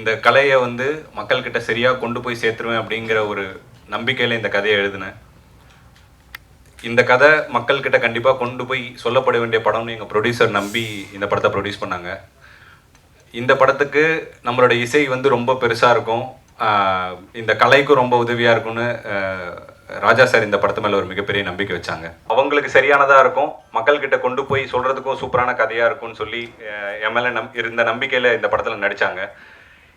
இந்த கலையை வந்து மக்கள்கிட்ட சரியாக கொண்டு போய் சேர்த்துருவேன் அப்படிங்கிற ஒரு நம்பிக்கையில் இந்த கதையை எழுதினேன். இந்த கதை மக்கள்கிட்ட கண்டிப்பாக கொண்டு போய் சொல்லப்பட வேண்டிய படம்னு எங்கள் ப்ரொடியூசர் நம்பி இந்த படத்தை ப்ரொடியூஸ் பண்ணாங்க. இந்த படத்துக்கு நம்மளோட இசை வந்து ரொம்ப பெருசாக இருக்கும், இந்த கலைக்கும் ரொம்ப உதவியாக இருக்கும்னு ராஜா சார் இந்த படத்து மேலே ஒரு மிகப்பெரிய நம்பிக்கை வச்சாங்க. அவங்களுக்கு சரியானதாக இருக்கும், மக்கள்கிட்ட கொண்டு போய் சொல்கிறதுக்கும் சூப்பரான கதையாக இருக்கும்னு சொல்லி என் மேலே இருந்த நம்பிக்கையில் இந்த படத்தில் நடித்தாங்க.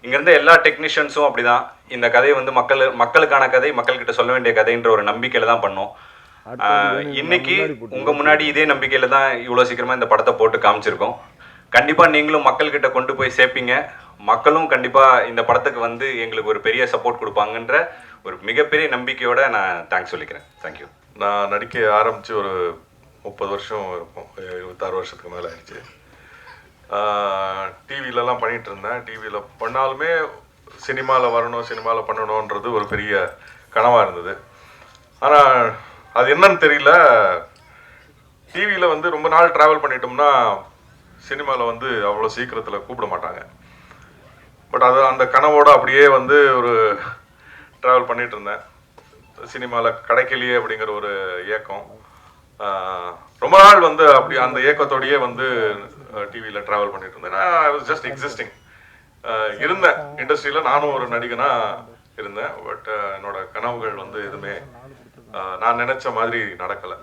இங்கேருந்து எல்லா டெக்னீஷியன்ஸும் அப்படி தான், இந்த கதையை வந்து மக்களுக்கான கதை, மக்கள்கிட்ட சொல்ல வேண்டிய கதைன்ற ஒரு நம்பிக்கையில் தான் பண்ணோம். இன்னைக்கு உங்கள் முன்னாடி இதே நம்பிக்கையில் தான் இவ்வளோ சீக்கிரமாக இந்த படத்தை போட்டு காமிச்சிருக்கோம். கண்டிப்பாக நீங்களும் மக்கள்கிட்ட கொண்டு போய் சேர்ப்பீங்க, மக்களும் கண்டிப்பாக இந்த படத்துக்கு வந்து எங்களுக்கு ஒரு பெரிய சப்போர்ட் கொடுப்பாங்கன்ற ஒரு மிகப்பெரிய நம்பிக்கையோடு நான் தேங்க்ஸ் சொல்லிக்கிறேன். தேங்க்யூ. நான் நடிக்க ஆரம்பித்து ஒரு 30 வருஷம் இருக்கும், 26 வருஷத்துக்கு மேலே ஆயிடுச்சு. டிவிலலாம் பண்ணிகிட்டு இருந்தேன். டிவியில் பண்ணாலுமே சினிமாவில் வரணும், சினிமாவில் பண்ணணுன்றது ஒரு பெரிய கனவாக இருந்தது. ஆனால் அது என்னன்னு தெரியல, டிவியில் வந்து ரொம்ப நாள் ட்ராவல் பண்ணிட்டோம்னா சினிமாவில் வந்து அவ்வளோ சீக்கிரத்தில் கூப்பிட மாட்டாங்க. பட் அது அந்த கனவோடு அப்படியே வந்து ஒரு ட்ராவல் பண்ணிகிட்டு இருந்தேன். சினிமாவில் கிடைக்கலையே அப்படிங்கிற ஒரு ஏக்கம், ரொம்ப நாள் வந்து அப்படி அந்த ஏக்கத்தோடையே வந்து டிவியில் ட்ராவல் பண்ணிட்டு இருந்தேன். ஐ வாஸ் ஜஸ்ட் எக்ஸிஸ்டிங் இருந்தேன். இண்டஸ்ட்ரியில் நானும் ஒரு நடிகனாக இருந்தேன். பட் என்னோட கனவுகள் வந்து எதுவுமே நான் நினச்ச மாதிரி நடக்கலை.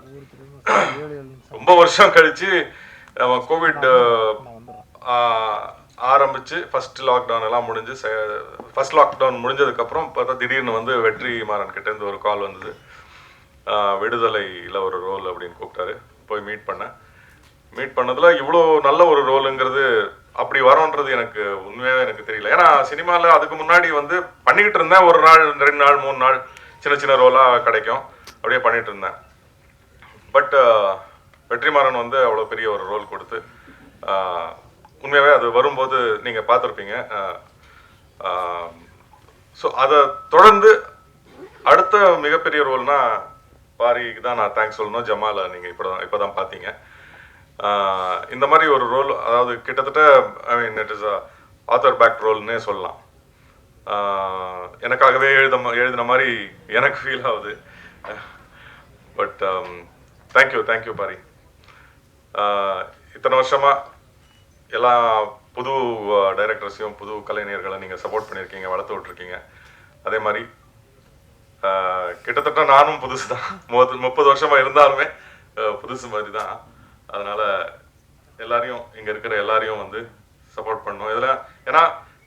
ரொம்ப வருஷம் கழித்து கோவிட் ஆரம்பித்து ஃபஸ்ட் லாக்டவுன் எல்லாம் முடிஞ்சு, ஃபஸ்ட் லாக்டவுன் முடிஞ்சதுக்கப்புறம் பார்த்தா திடீர்னு வந்து வெற்றிமாறன் கிட்டேருந்து ஒரு கால் வந்தது. விடுதலையில் ஒரு ரோல் அப்படின்னு கூப்பிட்டாரு. போய் மீட் பண்ணதில் இவ்வளோ நல்ல ஒரு ரோலுங்கிறது அப்படி வரோன்றது எனக்கு உண்மையாகவே எனக்கு தெரியல. ஏன்னா சினிமாவில் அதுக்கு முன்னாடி வந்து பண்ணிக்கிட்டு இருந்தேன், ஒரு நாள் 2 நாள் 3 நாள் சின்ன சின்ன ரோலாக கிடைக்கும், அப்படியே பண்ணிகிட்டு இருந்தேன். பட் வெற்றிமாறன் வந்து அவ்வளோ பெரிய ஒரு ரோல் கொடுத்து, உண்மையாகவே அது வரும்போது நீங்கள் பார்த்துருப்பீங்க. ஸோ அதை தொடர்ந்து அடுத்த மிகப்பெரிய ரோல்னா பாரிக்கு தான் நான் தேங்க்ஸ் சொல்லணும். ஜமாலை நீங்கள் இப்போ தான் பார்த்தீங்க. இந்த மாதிரி ஒரு ரோல், அதாவது கிட்டத்தட்ட I mean it is author back ரோல்னே சொல்லலாம். எனக்காகவே எழுதின மாதிரி எனக்கு ஃபீல் ஆகுது. But thank you Pari. இத்தனை வருஷமாக எல்லா புது டைரக்டர்ஸையும் புது கலைஞர்களை நீங்கள் சப்போர்ட் பண்ணியிருக்கீங்க, வளர்த்து விட்ருக்கீங்க. அதே மாதிரி கிட்டத்தட்ட நானும் புதுசு தான், 30 வருஷமாக இருந்தாலுமே புதுசு மாதிரி தான். அதனால் எல்லாரையும், இங்கே இருக்கிற எல்லாரையும் வந்து சப்போர்ட் பண்ணணும் இதில். ஏன்னா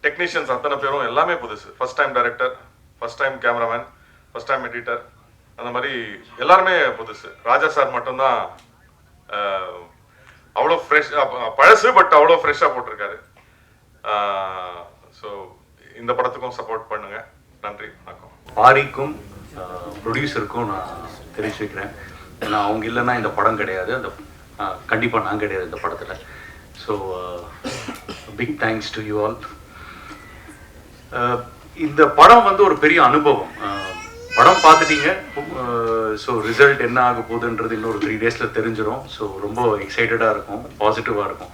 டெக்னீஷியன்ஸ் அத்தனை பேரும் எல்லாமே புதுசு. First time director, first time cameraman, first time editor, அந்த மாதிரி எல்லாருமே புதுசு. ராஜா சார் மட்டும்தான் அவ்வளோ ஃப்ரெஷ், பழசு பட் அவ்வளோ ஃப்ரெஷ்ஷாக போட்டிருக்காரு. ஸோ இந்த படத்துக்கும் சப்போர்ட் பண்ணுங்க. நன்றி, வணக்கம். பாரிக்கும் ப்ரொடியூசருக்கும் நான் தெரிவிச்சுக்கிறேன். ஏன்னா அவங்க இல்லைன்னா இந்த படம் கிடையாது, அந்த கண்டிப்பாக நான் கிடையாது இந்த படத்தில். So big thanks to you all. இந்த படம் வந்து ஒரு பெரிய அனுபவம். படம் பார்த்துட்டீங்க, ஸோ ரிசல்ட் என்ன ஆக போகுதுன்றது இன்னொரு 3 டேஸில் தெரிஞ்சிடும். ஸோ ரொம்ப எக்ஸைட்டடாக இருக்கும், பாசிட்டிவாக இருக்கும்.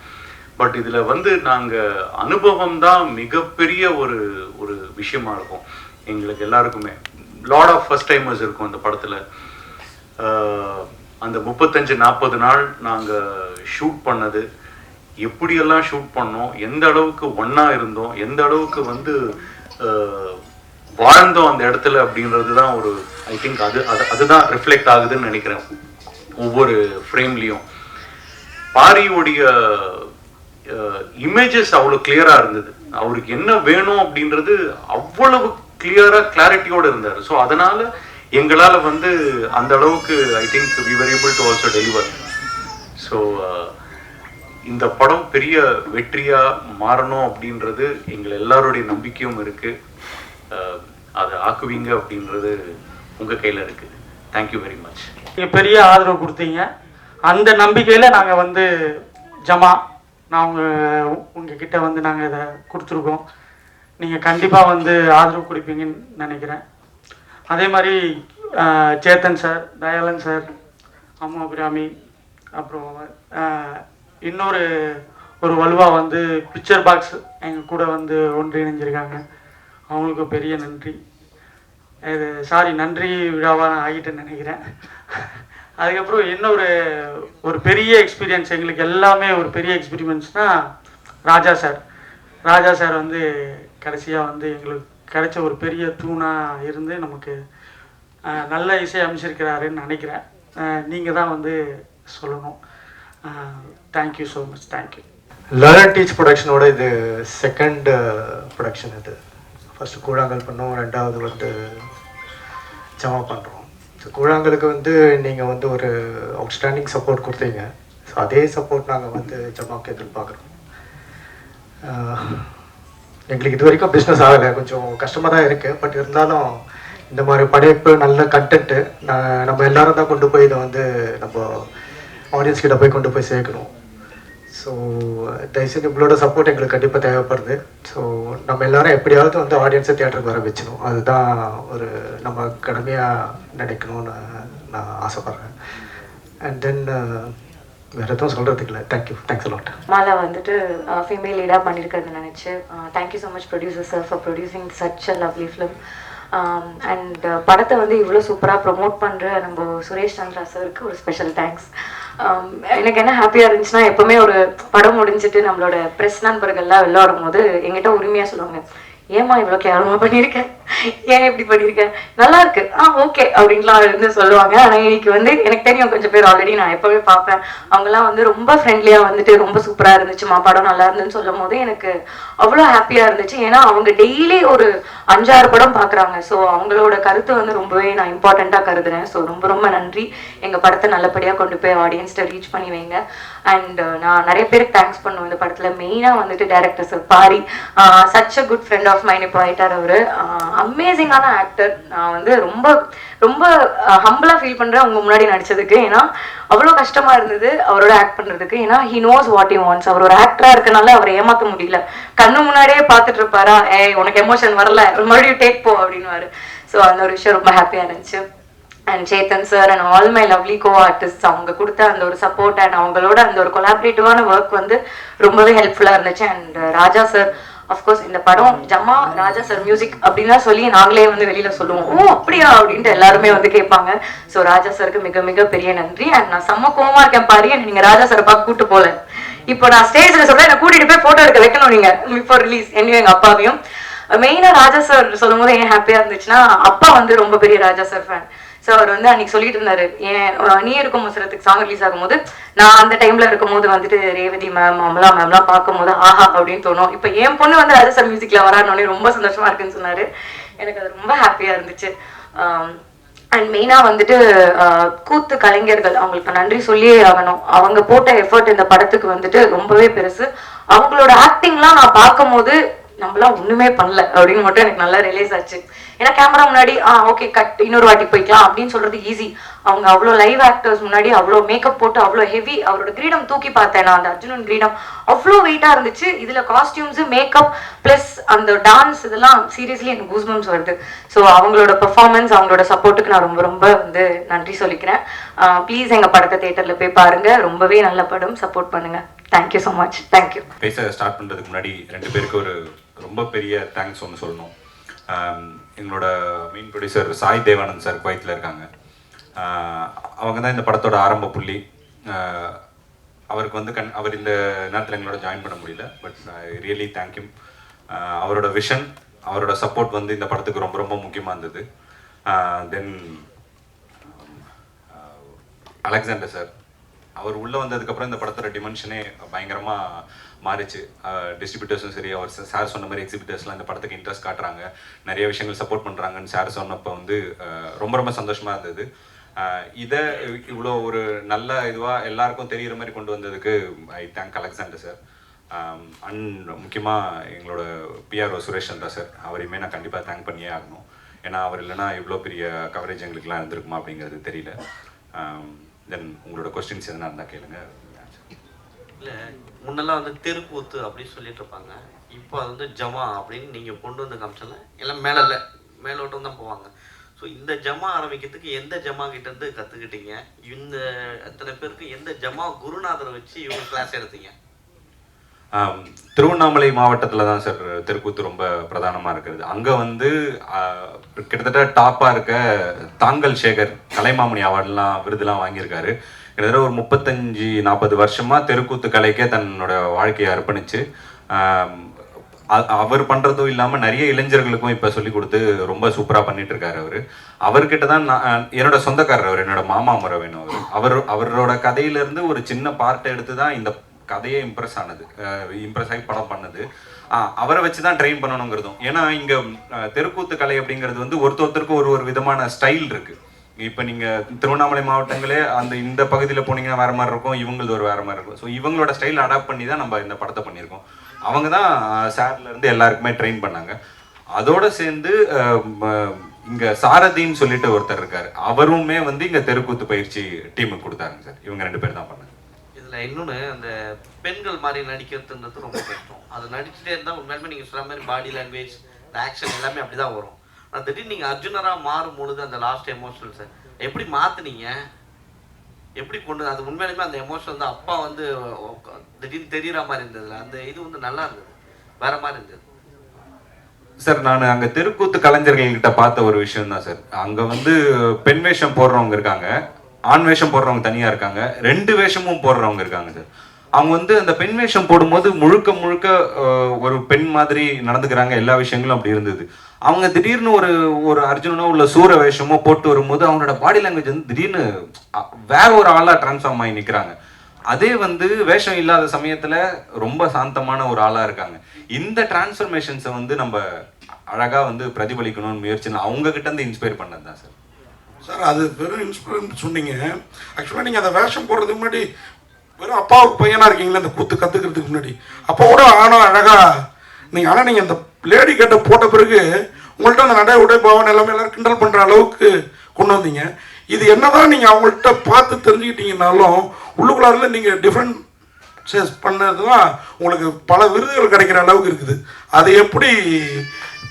பட் இதில் வந்து நாங்கள் அனுபவம் தான் மிகப்பெரிய ஒரு விஷயமா இருக்கும் எங்களுக்கு எல்லாருக்குமே. லாட் ஆஃப் ஃபர்ஸ்ட் டைமர்ஸ் இருக்கும் அந்த படத்தில். அந்த 35-40 நாள் நாங்கள் ஷூட் பண்ணது, எப்படியெல்லாம் ஷூட் பண்ணோம், எந்த அளவுக்கு ஒன்றா இருந்தோம், எந்த அளவுக்கு வந்து வாழ்ந்தோம் அந்த இடத்துல அப்படின்றது தான் ஒரு ஐ திங்க் அதுதான் ரிஃப்ளெக்ட் ஆகுதுன்னு நினைக்கிறேன் ஒவ்வொரு ஃப்ரேம்லேயும். பாரியோடைய இமேஜஸ் அவ்வளோ கிளியராக இருந்தது. அவருக்கு என்ன வேணும் அப்படின்றது அவ்வளவு கிளாரிட்டியோடு இருந்தார். ஸோ அதனால் எங்களால் வந்து அந்த அளவுக்கு I think we were able to also deliver. So இந்த படம் பெரிய வெற்றியாக மாறணும் அப்படின்றது எங்கள் எல்லாருடைய நம்பிக்கையும் இருக்குது. அதை ஆக்குவீங்க அப்படின்றது உங்கள் கையில் இருக்குது. Thank you very much. நீங்கள் பெரிய ஆதரவு கொடுத்தீங்க, அந்த நம்பிக்கையில் நாங்கள் வந்து ஜமா நான் உங்ககிட்ட வந்து நாங்கள் இதை கொடுத்துருக்கோம். நீங்கள் கண்டிப்பாக வந்து ஆதரவு கொடுப்பீங்கன்னு நினைக்கிறேன். அதே மாதிரி சேத்தன் சார், தயாளன் சார், அம்மா அபிராமி, அப்புறம் இன்னொரு ஒரு வலுவாக வந்து பிக்சர் பாக்ஸ் எங்கள் கூட வந்து ஒன்றிணைஞ்சிருக்காங்க. அவங்களுக்கு பெரிய நன்றி. இது நன்றி விழாவாக நான் ஆகிட்டேன்னு நினைக்கிறேன். அதுக்கப்புறம் என்ன ஒரு பெரிய எக்ஸ்பீரியன்ஸ், எங்களுக்கு எல்லாமே ஒரு பெரிய எக்ஸ்பீரியன்ஸ்னால் ராஜா சார் வந்து கடைசியாக வந்து எங்களுக்கு கிடைச்ச ஒரு பெரிய தூணாக இருந்து நமக்கு நல்ல இசை அமைச்சிருக்கிறாருன்னு நினைக்கிறேன். நீங்கள் தான் வந்து சொல்லணும். Thank you so much. Thank you. Learn and teach ப்ரொடக்ஷனோட இது செகண்ட் ப்ரொடக்ஷன். இது ஃபஸ்ட்டு கூழாங்கல் பண்ணோம், ரெண்டாவது வந்து ஜமா பண்ணுறோம். ஸோ கூழாங்கலுக்கு வந்து நீங்கள் வந்து ஒரு அவுட்ஸ்டாண்டிங் சப்போர்ட் கொடுத்தீங்க. ஸோ அதே சப்போர்ட் நாங்கள் வந்து ஜமாவுக்கு எதிர்பார்க்குறோம். எங்களுக்கு இது வரைக்கும் பிஸ்னஸ் ஆகலை, கொஞ்சம் கஷ்டமாக தான் இருக்குது. பட் இருந்தாலும் இந்த மாதிரி படைப்பு, நல்ல கண்டென்ட்டு நம்ம எல்லாரும் தான் கொண்டு போய் இதை வந்து நம்ம ஆடியன்ஸ் கிட்ட போய் கொண்டு போய் சேர்க்கணும். ஸோ தயவுசெய்து உங்களோட சப்போர்ட் எங்களுக்கு கண்டிப்பாக தேவைப்படுது. ஸோ நம்ம எல்லாரும் எப்படியாவது வந்து ஆடியன்ஸை தியேட்டருக்கு வர வச்சிடணும். அதுதான் ஒரு நம்ம கடமையாக நினைக்கணும்னு நான் ஆசைப்பட்றேன். அண்ட் தென் வேறு எதுவும் சொல்கிறதுக்கு இல்லை. Thanks a lot. மாலா வந்துட்டு ஃபீமேல் லீடாக பண்ணியிருக்கிறது நினச்சி thank you so much producer sir for producing such a lovely film. And படத்தை வந்து இவ்வளோ சூப்பராக ப்ரொமோட் பண்ணுற நம்ம சுரேஷ் சந்திரா சாருக்கு ஒரு ஸ்பெஷல் தேங்க்ஸ். எனக்கு என்ன ஹாப்பியாக இருந்துச்சுன்னா, எப்போவுமே ஒரு படம் முடிஞ்சிட்டு நம்மளோட ப்ரெஸ் நண்பர்கள்லாம் வெளில வரும்போது எங்கிட்ட உரிமையாக சொல்லுவாங்க, ஏமா இவ்வளோ கேவலமாக பண்ணியிருக்கேன், ஏன் இப்படி பண்ணியிருக்கேன், நல்லா இருக்கு, ஓகே அப்படின்லாம் இருந்து சொல்லுவாங்க. ஆனால் இன்னைக்கு வந்து எனக்கு தெரியும் கொஞ்சம் பேர் ஆல்ரெடி நான் எப்போவே பார்ப்பேன், அவங்கெல்லாம் வந்து ரொம்ப ஃப்ரெண்ட்லியாக வந்துட்டு ரொம்ப சூப்பராக இருந்துச்சுமா, படம் நல்லா இருந்துன்னு சொல்லும் போது எனக்கு அவ்வளோ ஹாப்பியாக இருந்துச்சு. ஏன்னா அவங்க டெய்லி ஒரு 5-6 படம் பார்க்குறாங்க. ஸோ அவங்களோட கருத்தை வந்து ரொம்பவே நான் இம்பார்ட்டண்ட்டாக கருதுறேன். ஸோ ரொம்ப ரொம்ப நன்றி. எங்கள் படத்தை நல்லபடியாக கொண்டு போய் ஆடியன்ஸ்ட்டை ரீச் பண்ணி வைங்க. அண்ட் நான் நிறைய பேருக்கு தேங்க்ஸ் பண்ணுவேன் இந்த படத்தில். மெயினாக வந்துட்டு director sir Pari, such a good friend of mine. இப்போ ஆயிட்டார் அவர். அமேசிங்கான ஆக்டர். நான் வந்து ரொம்ப ரொம்ப ஹம்பிளாக ஃபீல் பண்ணுறேன் அவங்க முன்னாடி நடித்ததுக்கு. ஏன்னா அவ்வளோ கஷ்டமாக இருந்தது அவரோட ஆக்ட் பண்ணுறதுக்கு. ஏன்னா he knows what he wants. அவர் ஒரு ஆக்டராக இருக்கனால அவரை ஏமாற்ற முடியல. கண்ணு முன்னாடியே பார்த்துட்டு இருப்பாரா, உனக்கு எமோஷன் வரல, மறுபடியும் டேக் போ அப்படின்னுவாரு. ஸோ அந்த ஒரு விஷயம் ரொம்ப ஹாப்பியாக இருந்துச்சு. And Chetan sir and all my lovely co artist, அவங்க கொடுத்த அந்த ஒரு சப்போர்ட் அண்ட் அவங்களோட அந்த ஒரு கொலாபரேட்டிவான ஒர்க் வந்து ரொம்பவே ஹெல்ப்ஃபுல்லாக இருந்துச்சு. அண்ட் ராஜா சார், அஃப்கோர்ஸ் இந்த படம் ஜமா ராஜா சார் மியூசிக் அப்படின்னா சொல்லி நாங்களே வந்து வெளியில சொல்லுவோம், ஓ அப்படியா அப்படின்ட்டு எல்லாருமே வந்து கேட்பாங்க. ஸோ ராஜா சாருக்கு மிக மிக பெரிய நன்றி. அண்ட் நான் செம்ம கோவமா இருக்கேன் பாரு, நீங்க ராஜா சாரை பார்க்க கூட்டு போல. இப்போ நான் ஸ்டேஜ்ல சொல்றேன், என்ன கூட்டிட்டு போய் போட்டோ எடுக்க வைக்கணும் நீங்க பிஃபோர் ரிலீஸ், என்னையும் எங்க அப்பாவையும். மெயினா ராஜா சார் சொல்லும் போது ஏன் ஹாப்பியா இருந்துச்சுன்னா, அப்பா வந்து ரொம்ப பெரிய ராஜா சார் ஃபேன். ஸோ அவர் வந்து அன்னைக்கு சொல்லிட்டு இருந்தாரு, ஏன் நீ இருக்கும் முசரத்துக்கு சாங் ரிலீஸ் ஆகும்போது நான் அந்த டைம்ல இருக்கும் போது வந்துட்டு ரேவதி மேம் அமலா மேம்லாம் பார்க்கும்போது ஆஹா அப்படின்னு தோணும். இப்போ என் பொண்ணு வந்து ராஜா சார் மியூசிக்ல வரானோடனே ரொம்ப சந்தோஷமா இருக்குன்னு சொன்னாரு. எனக்கு அது ரொம்ப ஹாப்பியா இருந்துச்சு. அண்ட் மெயினாக வந்துட்டு கூத்து கலைஞர்கள், அவங்களுக்கு நன்றி சொல்லியே ஆகணும். அவங்க போட்ட எஃபர்ட் இந்த படத்துக்கு வந்துட்டு ரொம்பவே பெருசு. அவங்களோட ஆக்டிங்லாம் நான் பார்க்கும் போது நம்மளாம் ஒண்ணுமே பண்ணல அப்படின்னு மட்டும் எனக்கு நல்லா ரியலைஸ் ஆச்சு. ஏன்னா கேமரா முன்னாடி ஓகே கட், இன்னொரு வாட்டி போய்க்கலாம் அப்படின்னு சொல்றது ஈஸி. அவங்க அவ்வளோ லைவ் ஆக்டர்ஸ் முன்னாடி அவ்வளோ மேக்கப் போட்டு அவ்வளோ ஹெவி, அவரோட கிரீடம் தூக்கி பார்த்தேன் நான், அந்த அர்ஜுனன் கிரீடம் அவ்வளோ வெயிட்டா இருந்துச்சு. இதுல காஸ்டியூம்ஸ், மேக்கப் பிளஸ் அந்த டான்ஸ், இதெல்லாம் சீரியஸ்லி எனக்கு கூஸ்பம்ஸ் வருது. ஸோ அவங்களோட பெர்ஃபார்மன்ஸ், அவங்களோட சப்போர்ட்டுக்கு நான் ரொம்ப ரொம்ப வந்து நன்றி சொல்லிக்கிறேன். ப்ளீஸ் எங்க படத்தை தியேட்டர்ல போய் பாருங்க, ரொம்பவே நல்ல படம், சப்போர்ட் பண்ணுங்க. Thank you so much. தேங்க்யூ. பேச ஸ்டார்ட் பண்ணுறதுக்கு முன்னாடி 2 பேருக்கு ஒரு ரொம்ப பெரிய தேங்க்ஸ் ஒன்று சொல்லணும். எங்களோட main producer Sai Devanand sir குவைத்தில் இருக்காங்க. அவங்க தான் இந்த படத்தோட ஆரம்ப புள்ளி. அவருக்கு வந்து அவர் இந்த நேரத்தில் எங்களோட ஜாயின் பண்ண முடியல, பட் ஐ ரியலி தேங்க்யூ. அவரோட விஷன், அவரோட சப்போர்ட் வந்து இந்த படத்துக்கு ரொம்ப ரொம்ப முக்கியமாக இருந்தது. தென் அலெக்சாண்டர் சார், அவர் உள்ளே வந்ததுக்கப்புறம் இந்த படத்தோட டிமென்ஷனே பயங்கரமாக மாறிச்சு. டிஸ்ட்ரிபியூட்டர்ஸும் சரி, அவர் சார் சொன்ன மாதிரி எக்ஸிபிட்டர்ஸ்லாம் இந்த படத்துக்கு இன்ட்ரெஸ்ட் காட்டுறாங்க, நிறைய விஷயங்கள் சப்போர்ட் பண்ணுறாங்கன்னு சார் சொன்னப்போ வந்து ரொம்ப ரொம்ப சந்தோஷமாக இருந்தது. இதை இவ்வளோ ஒரு நல்ல இதுவாக எல்லாருக்கும் தெரிகிற மாதிரி கொண்டு வந்ததுக்கு I thank Alexander sir. And முக்கியமாக எங்களோட பிஆர்ஓ சுரேஷ் சந்திரா சார், அவரையுமே நான் கண்டிப்பாக தேங்க் பண்ணியே ஆகணும். ஏன்னா அவர் இல்லைனா இவ்வளோ பெரிய கவரேஜ் எங்களுக்குலாம் இருந்திருக்குமா அப்படிங்கிறது தெரியல. தென் உங்களோட கொஸ்டின்ஸ் எதனா இருந்தால் கேளுங்க. இல்லை, முன்னெல்லாம் வந்து தெருக்கூத்து அப்படின்னு சொல்லிட்டு இருப்பாங்க. இப்போ அது வந்து ஜமா அப்படின்னு நீங்கள் கொண்டு வந்து காமிச்சல எல்லாம் மேலோட்டம் தான் போவாங்க. ஸோ இந்த ஜமா ஆரம்பிக்கிறதுக்கு எந்த ஜமா கிட்டேருந்து கற்றுக்கிட்டீங்க? இந்த எத்தனை பேருக்கு எந்த ஜமா குருநாதரை வச்சு இவங்க கிளாஸ் எடுத்தீங்க? திருவண்ணாமலை மாவட்டத்தில் தான் சார் தெருக்கூத்து ரொம்ப பிரதானமாக இருக்கிறது. அங்கே வந்து கிட்டத்தட்ட டாப்பாக இருக்க தாங்கல் சேகர் கலைமாமணி அவார்டெலாம் விருதுலாம் வாங்கியிருக்காரு. கிட்டத்தட்ட ஒரு 35-40 வருஷமாக தெருக்கூத்து கலைக்கே தன்னோட வாழ்க்கையை அர்ப்பணித்து அவர் பண்ணுறதும் இல்லாமல் நிறைய இளைஞர்களுக்கும் இப்போ சொல்லிக் கொடுத்து ரொம்ப சூப்பராக பண்ணிட்டு இருக்காரு. அவர்கிட்ட தான் என்னோட சொந்தக்காரர், அவர் என்னோட மாமா முறை வேணும். அவரோட கதையிலேருந்து ஒரு சின்ன பார்ட்டை எடுத்து தான் இந்த கதையே இம்ப்ரெஸ் ஆகி படம் பண்ணது. அவரை வச்சு தான் ட்ரெயின் பண்ணணுங்கிறதும். ஏன்னா இங்கே தெருக்கூத்து கலை அப்படிங்கிறது வந்து ஒருத்தருக்கும் ஒரு விதமான ஸ்டைல் இருக்குது. இப்போ நீங்கள் திருவண்ணாமலை மாவட்டங்களே இந்த பகுதியில் போனீங்கன்னா வேறு மாதிரி இருக்கும், இவங்களது ஒரு வேறு மாதிரி இருக்கும். ஸோ இவங்களோட ஸ்டைல் அடாப்ட் பண்ணி தான் நம்ம இந்த படத்தை பண்ணியிருக்கோம். அவங்க தான் சார்லேருந்து எல்லாருக்குமே ட்ரெயின் பண்ணாங்க. அதோடு சேர்ந்து இங்கே சாரதின்னு சொல்லிட்டு ஒருத்தர் இருக்கார், அவருமே வந்து இங்கே தெருக்கூத்து பயிற்சி டீமுக்கு கொடுத்தாருங்க சார். இவங்க 2 பேர் தான் பண்ணாங்க. இதில் இன்னொன்று, அந்த பெண்கள் மாதிரி நடிக்கிறதுன்றது ரொம்ப கஷ்டம். அது நடிச்சுட்டே இருந்தால் உண்மையுமே நீங்கள் சொன்ன மாதிரி பாடி லாங்குவேஜ், ஆக்ஷன் எல்லாமே அப்படி தான் வரும். ஆனால் திடீர்னு நீங்கள் அர்ஜுனராக மாறும் பொழுது அந்த லாஸ்ட் எமோஷனல்ஸை எப்படி மாற்றுனீங்க, எப்படி கொண்டு அது உண்மையிலுமே அந்த எமோஷன் வந்து அப்பா வந்து திடீர்னு தெரிகிற மாதிரி இருந்ததுல அந்த இது வந்து நல்லா இருந்தது, வேற மாதிரி இருந்தது சார். நான் அங்கே தெருக்கூத்து கலைஞர்கள்கிட்ட பார்த்த ஒரு விஷயம் தான் சார். அங்கே வந்து பெண் வேஷம் போடுறவங்க இருக்காங்க, ஆண் வேஷம் போடுறவங்க தனியாக இருக்காங்க, 2 வேஷமும் போடுறவங்க இருக்காங்க சார். அவங்க வந்து அந்த பெண் வேஷம் போடும்போது முழுக்க ஒரு பெண் மாதிரி நடந்துக்கிறாங்க. எல்லா விஷயங்களும் அப்படி இருந்தது. அவங்க திடீர்னு ஒரு அர்ஜுனனோ உள்ள சூர வேஷமோ போட்டு வரும்போது அவங்களோட பாடி லாங்குவேஜ் வந்து திடீர்னு வேற ஒரு ஆளாக டிரான்ஸ்ஃபார்ம் ஆகி நிற்கிறாங்க. அதே வந்து வேஷம் இல்லாத சமயத்தில் ரொம்ப சாந்தமான ஒரு ஆளாக இருக்காங்க. இந்த டிரான்ஸ்ஃபர்மேஷன்ஸை வந்து நம்ம அழகாக வந்து பிரதிபலிக்கணும்னு முயற்சி அவங்க கிட்ட இருந்து இன்ஸ்பயர் பண்ணது தான் சார். சார் அது வெறும் இன்ஸ்பிரேஷன் சொன்னீங்க. ஆக்சுவலாக நீங்கள் அந்த வேஷம் போடுறதுக்கு முன்னாடி வெறும் அப்பாவுக்கு பையனாக இருக்கீங்களா இந்த கூத்து கற்றுக்கிறதுக்கு முன்னாடி? அப்போ கூட ஆனால் அழகாக நீங்கள், ஆனால் நீங்கள் அந்த லேடி கட்ட போட்ட பிறகு உங்கள்கிட்ட அந்த நடை உடை பாவன் எல்லாமே எல்லோரும் கிண்டல் பண்ணுற அளவுக்கு கொண்டு வந்தீங்க. இது என்னதான் நீங்கள் அவங்கள்ட்ட பார்த்து தெரிஞ்சுக்கிட்டீங்கன்னாலும் உள்ளுக்குள்ளாரில் நீங்கள் டிஃப்ரெண்ட் சேஸ் பண்ணது தான் உங்களுக்கு பல விருதுகள் கிடைக்கிற அளவுக்கு இருக்குது. அது எப்படி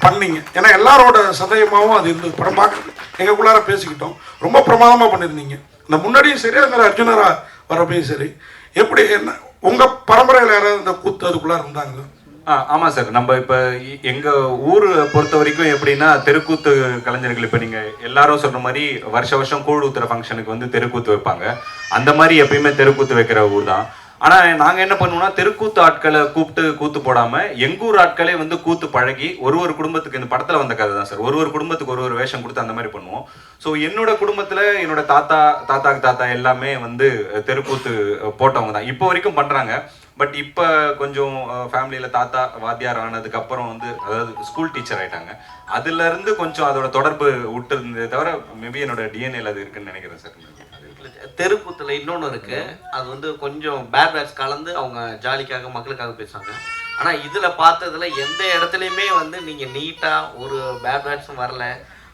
பண்ணீங்க? ஏன்னா எல்லாரோட சதயமாகவும் அது இருந்தது. படம் பார்க்குறது எங்களுக்குள்ளார பேசிக்கிட்டோம், ரொம்ப பிரமாதமாக பண்ணியிருந்தீங்க. இந்த முன்னாடியும் சரி, அந்த அர்ஜுனராக வரப்பையும் சரி, எப்படி என்ன உங்கள் பரம்பரையில் யாராவது இந்த கூத்து அதுக்குள்ளார இருந்தாங்களா? ஆமாம் சார். நம்ம இப்போ எங்கள் ஊர் பொறுத்த வரைக்கும் எப்படின்னா தெருக்கூத்து கலைஞர்கள் இப்போ நீங்கள் எல்லாரும் சொல்கிற மாதிரி வருஷம் கூழ் ஊத்துற ஃபங்க்ஷனுக்கு வந்து தெருக்கூத்து வைப்பாங்க. அந்த மாதிரி எப்பயுமே தெருக்கூத்து வைக்கிற ஊர் தான். ஆனால் நாங்கள் என்ன பண்ணுவோம்னா தெருக்கூத்து ஆட்களை கூப்பிட்டு கூத்து போடாமல் எங்கூர் ஆட்களே வந்து கூத்து பழகி ஒரு குடும்பத்துக்கு, இந்த படத்தில் வந்த கதை தான் சார், ஒரு குடும்பத்துக்கு ஒரு வேஷம் கொடுத்து அந்த மாதிரி பண்ணுவோம். ஸோ என்னோட குடும்பத்தில் என்னோட தாத்தா எல்லாமே வந்து தெருக்கூத்து போட்டவங்க தான், இப்போ வரைக்கும் பண்ணுறாங்க. பட் இப்போ கொஞ்சம் ஃபேமிலியில் தாத்தா வாத்தியார் ஆனதுக்கப்புறம் வந்து, அதாவது ஸ்கூல் டீச்சர் ஆகிட்டாங்க. அதுலேருந்து கொஞ்சம் அதோட தொடர்பு விட்டு இருந்ததே தவிர மேபி என்னோட டிஎன்ஏல அது இருக்குன்னு நினைக்கிறேன் சார். தெருக்கூத்துல இன்னொன்று இருக்கு, அது வந்து கொஞ்சம் பேட் வேர்ட்ஸ் கலந்து அவங்க ஜாலிக்காக மக்களுக்காக பேசுவாங்க. ஆனால் இதில் பார்த்ததுல எந்த இடத்துலையுமே வந்து நீங்கள் நீட்டாக ஒரு பேட் வேர்ட்ஸும் வரல,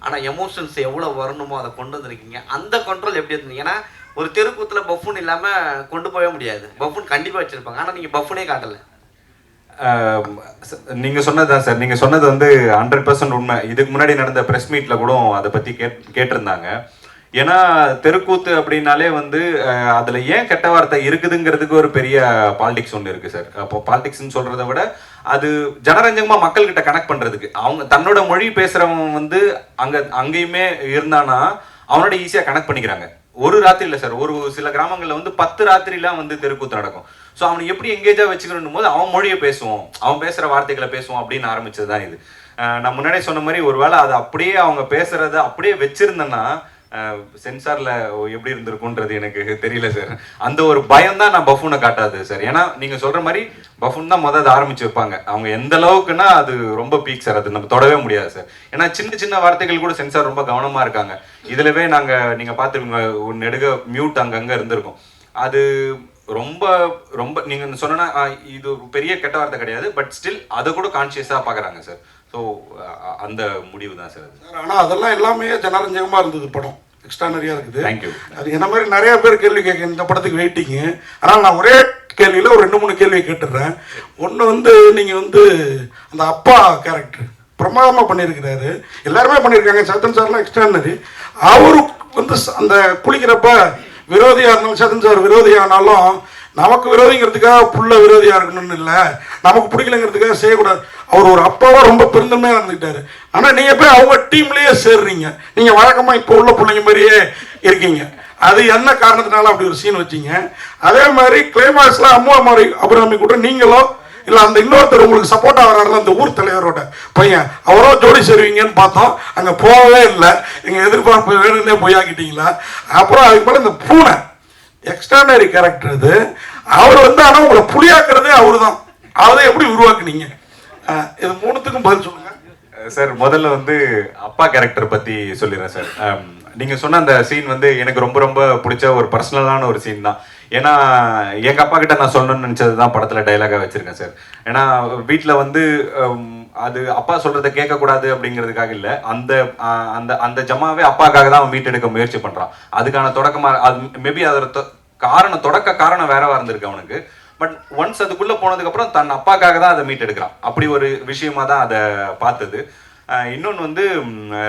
ஆனால் எமோஷன்ஸ் எவ்வளோ வரணுமோ அதை கொண்டு வந்திருக்கீங்க. அந்த கண்ட்ரோல் எப்படி இருந்தீங்க? ஏன்னா ஒரு தெருக்கூத்தில் பஃபூன் இல்லாமல் கொண்டு போகவே முடியாது. பஃபூன் கண்டிப்பாக வச்சுருப்பாங்க, ஆனால் நீங்கள் பஃபூனே காட்டலை. நீங்கள் சொன்னதுதான் சார், நீங்கள் சொன்னது வந்து 100% உண்மை. இதுக்கு முன்னாடி நடந்த ப்ரெஸ் மீட்டில் கூட அதை பற்றி கேட்டிருந்தாங்க. ஏன்னா தெருக்கூத்து அப்படின்னாலே வந்து அதில் ஏன் கெட்ட வார்த்தை இருக்குதுங்கிறதுக்கு ஒரு பெரிய பாலிடிக்ஸ் ஒன்று இருக்குது சார். அப்போ பாலிடிக்ஸ்ன்னு சொல்கிறத விட அது ஜனரஞ்சகமாக மக்கள்கிட்ட கனெக்ட் பண்ணுறதுக்கு, அவங்க தன்னோட மொழி பேசுகிறவங்க வந்து அங்கேயுமே இருந்தானா அவனோட ஈஸியாக கனெக்ட் பண்ணிக்கிறாங்க. ஒரு ராத்திரி இல்லை சார், ஒரு சில கிராமங்களில் வந்து 10 ராத்திரிலாம் வந்து தெருக்கூத்து நடக்கும். ஸோ அவனை எப்படி எங்கேஜாக வச்சுக்கணும் போது அவன் மொழியை பேசுவோம், அவன் பேசுகிற வார்த்தைகளை பேசுவோம் அப்படின்னு ஆரம்பிச்சது தான் இது. நான் முன்னாடியே சொன்ன மாதிரி ஒருவேளை அது அப்படியே அவங்க பேசுகிறத அப்படியே வச்சுருந்தேன்னா சென்சாரில் எப்படி இருந்திருக்குன்றது எனக்கு தெரியல சார். அந்த ஒரு பயம் தான் நான் பஃபூனை காட்டாது சார். ஏன்னா நீங்கள் சொல்கிற மாதிரி பஃபூன் தான் முதல்ல ஆரம்பித்து வைப்பாங்க. அவங்க எந்த அளவுக்குன்னா அது ரொம்ப பீக் சார், அது நம்ம தொடவே முடியாது சார். ஏன்னா சின்ன வார்த்தைகள் கூட சென்சார் ரொம்ப கவனமாக இருக்காங்க. இதிலவே நீங்கள் பார்த்துருங்க, நெடுக மியூட் அங்கங்கே இருந்திருக்கும். அது ரொம்ப ரொம்ப நீங்கள் சொன்னா இது பெரிய கெட்ட வார்த்தை கிடையாது, பட் ஸ்டில் அதை கூட கான்சியஸாக பார்க்குறாங்க சார். ஸோ அந்த முடிவு தான் சார் அது. ஆனால் அதெல்லாம் எல்லாமே ஜனரஞ்சகமாக இருந்தது, படம் எக்ஸ்ட்ரானரியாக இருக்குது. தேங்க்யூ. அது என்ன மாதிரி நிறைய பேர் கேள்வி கேட்க இந்த படத்துக்கு வெயிட்டிங்க. ஆனால் நான் ஒரே கேள்வியில் ஒரு 2-3 கேள்வியை கேட்டுடுறேன். ஒன்று வந்து நீங்கள் வந்து அந்த அப்பா கேரக்டர் பிரமாதமாக பண்ணியிருக்கிறாரு, எல்லாருமே பண்ணியிருக்காங்க. சத்தன் சார்லாம் எக்ஸ்ட்ரானரி. அவரு வந்து அந்த குளிக்கிறப்ப விரோதியாக இருந்தாலும், சத்தன் சார் விரோதியானாலும் நமக்கு விரோதிங்கிறதுக்காக புள்ள விரோதியாக இருக்கணும்னு இல்லை, நமக்கு பிடிக்கலங்கிறதுக்காக செய்யக்கூடாது. அவர் ஒரு அப்பாவாக ரொம்ப பெருந்தன்மையாக இருந்துக்கிட்டாரு. ஆனால் நீங்கள் போய் அவங்க டீம்லேயே சேர்றீங்க. நீங்கள் வழக்கமாக இப்போ உள்ள பிள்ளைங்க மாதிரியே இருக்கீங்க. அது என்ன காரணத்தினால அப்படி ஒரு சீன் வச்சிங்க? அதே மாதிரி கிளைமாக்ஸில் அம்மா மாதிரி அபிராமி கூட நீங்களோ இல்லை அந்த இன்னொருத்தர் உங்களுக்கு சப்போர்ட்டாக வர்றாருல அந்த ஊர் தலைவரோட பையன், அவரோ ஜோடி சேருவீங்கன்னு பார்த்தோம். அங்கே போகவே இல்லை. எங்கள் எதிர்பார்ப்பு வேணும்னே பொய்யாக்கிட்டீங்களா? அப்புறம் அதுக்கு மேலே இந்த பூனை எக்ஸ்ட்ராடனரி கேரக்டர் அது. அவர் வந்து ஆனால் உங்களை புளியாக்குறதே அவரு தான். அதை எப்படி உருவாக்குனீங்க? இது மூணுத்துக்கும் பதில் சொல்லுங்க சார். முதல்ல வந்து அப்பா கேரக்டர் பற்றி சொல்லிடுறேன் சார். நீங்கள் சொன்ன அந்த சீன் வந்து எனக்கு ரொம்ப ரொம்ப பிடிச்ச ஒரு பர்சனலான ஒரு சீன் தான். ஏன்னா எங்கள் அப்பா கிட்ட நான் சொல்லணும்னு நினச்சது தான் படத்தில் டைலாகாக வச்சுருக்கேன் சார். ஏன்னா வீட்டில் வந்து அது அப்பா சொல்கிறத கேட்கக்கூடாது அப்படிங்கிறதுக்காக இல்லை, அந்த அந்த அந்த ஜமாவே அப்பாக்காக தான் அவன் மீட்டெடுக்க முயற்சி பண்ணுறான். அதுக்கான தொடக்கமாக அது மேபி அதோட காரணம் வேறவா இருந்திருக்கு அவனுக்கு. பட் ஒன்ஸ் அதுக்குள்ளே போனதுக்கப்புறம் தன் அப்பாக்காக தான் அதை மீட்டெடுக்கிறான். அப்படி ஒரு விஷயமா தான் அதை பார்த்தது. இன்னொன்று வந்து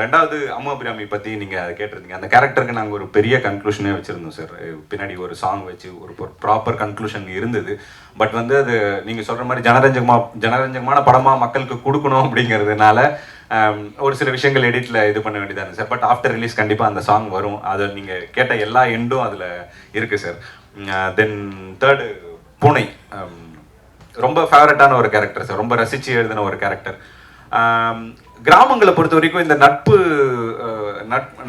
ரெண்டாவது அம்மா அபிராமி பற்றி நீங்கள் அதை கேட்டிருந்தீங்க. அந்த கேரக்டருக்கு நாங்கள் ஒரு பெரிய கன்க்ளூஷனே வச்சுருந்தோம் சார். பின்னாடி ஒரு சாங் வச்சு ஒரு ப்ராப்பர் கன்க்ளூஷன் இருந்தது. பட் வந்து அது நீங்கள் சொல்கிற மாதிரி ஜனரஞ்சகமான படமாக மக்களுக்கு கொடுக்கணும் அப்படிங்கிறதுனால ஒரு சில விஷயங்கள் எடிட்டில் இது பண்ண வேண்டியதாக இருந்துச்சு சார். பட் ஆஃப்டர் ரிலீஸ் கண்டிப்பாக அந்த சாங் வரும். அதை நீங்கள் கேட்ட எல்லா எண்டும் அதில் இருக்குது சார். தென் தேர்டு பூனை ரொம்ப ஃபேவரட்டான ஒரு கேரக்டர் சார். ரொம்ப ரசித்து எழுதின ஒரு கேரக்டர். கிராமங்களை பொறுத்த வரைக்கும் இந்த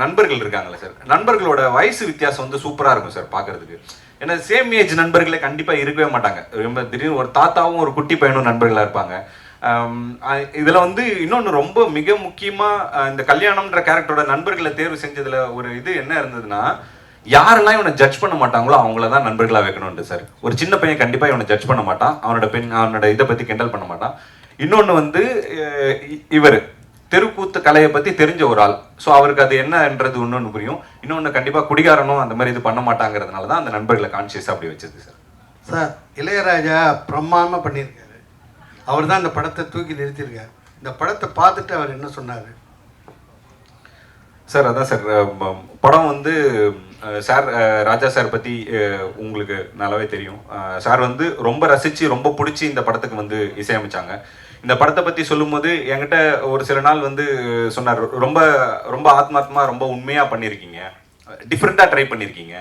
நண்பர்கள் இருக்காங்களே சார், நண்பர்களோட வயசு வித்தியாசம் வந்து சூப்பராக இருக்கும் சார் பார்க்கறதுக்கு. ஏன்னா சேம் ஏஜ் நண்பர்களே கண்டிப்பாக இருக்கவே மாட்டாங்க. ரொம்ப திடீர்னு ஒரு தாத்தாவும் ஒரு குட்டி பையனும் நண்பர்களாக இருப்பாங்க. இதில் வந்து இன்னொன்று ரொம்ப மிக முக்கியமாக இந்த கல்யாணம்ன்ற கேரக்டரோட நண்பர்களை தேர்வு செஞ்சதில் ஒரு இது என்ன இருந்ததுன்னா, யாரெல்லாம் இவனை ஜட்ஜ் பண்ண மாட்டாங்களோ அவங்கள தான் நண்பர்களாக வைக்கணும்னு சார். ஒரு சின்ன பையன் கண்டிப்பாக இவனை ஜட்ஜ் பண்ண மாட்டான், அவனோட இதை பற்றி கிண்டல் பண்ண மாட்டான். இன்னொன்று வந்து இவர் தெருக்கூத்து கலையை பற்றி தெரிஞ்ச ஒரு ஆள். ஸோ அவருக்கு அது என்னன்றது இன்னொன்று புரியும். இன்னொன்று கண்டிப்பாக குடிகாரனும் அந்த மாதிரி இது பண்ண மாட்டாங்கிறதுனால தான் அந்த நண்பர்களை கான்சியஸாக அப்படி வச்சது சார். சார் இளையராஜா பிரமாதமாக பண்ணியிருக்காரு. அவர் தான் இந்த படத்தை தூக்கி நிறுத்தியிருக்காரு. இந்த படத்தை பார்த்துட்டு அவர் என்ன சொன்னார் சார்? அதான் சார், படம் வந்து சார் ராஜா சார் பற்றி உங்களுக்கு நல்லாவே தெரியும். சார் வந்து ரொம்ப ரசித்து ரொம்ப பிடிச்சி இந்த படத்துக்கு வந்து இசையமைச்சாங்க. இந்த படத்தை பற்றி சொல்லும்போது என்கிட்ட ஒரு சில நாள் வந்து சொன்னார், ரொம்ப ரொம்ப ஆத்மாத்மா ரொம்ப உண்மையாக பண்ணியிருக்கீங்க, டிஃப்ரெண்ட்டாக ட்ரை பண்ணியிருக்கீங்க.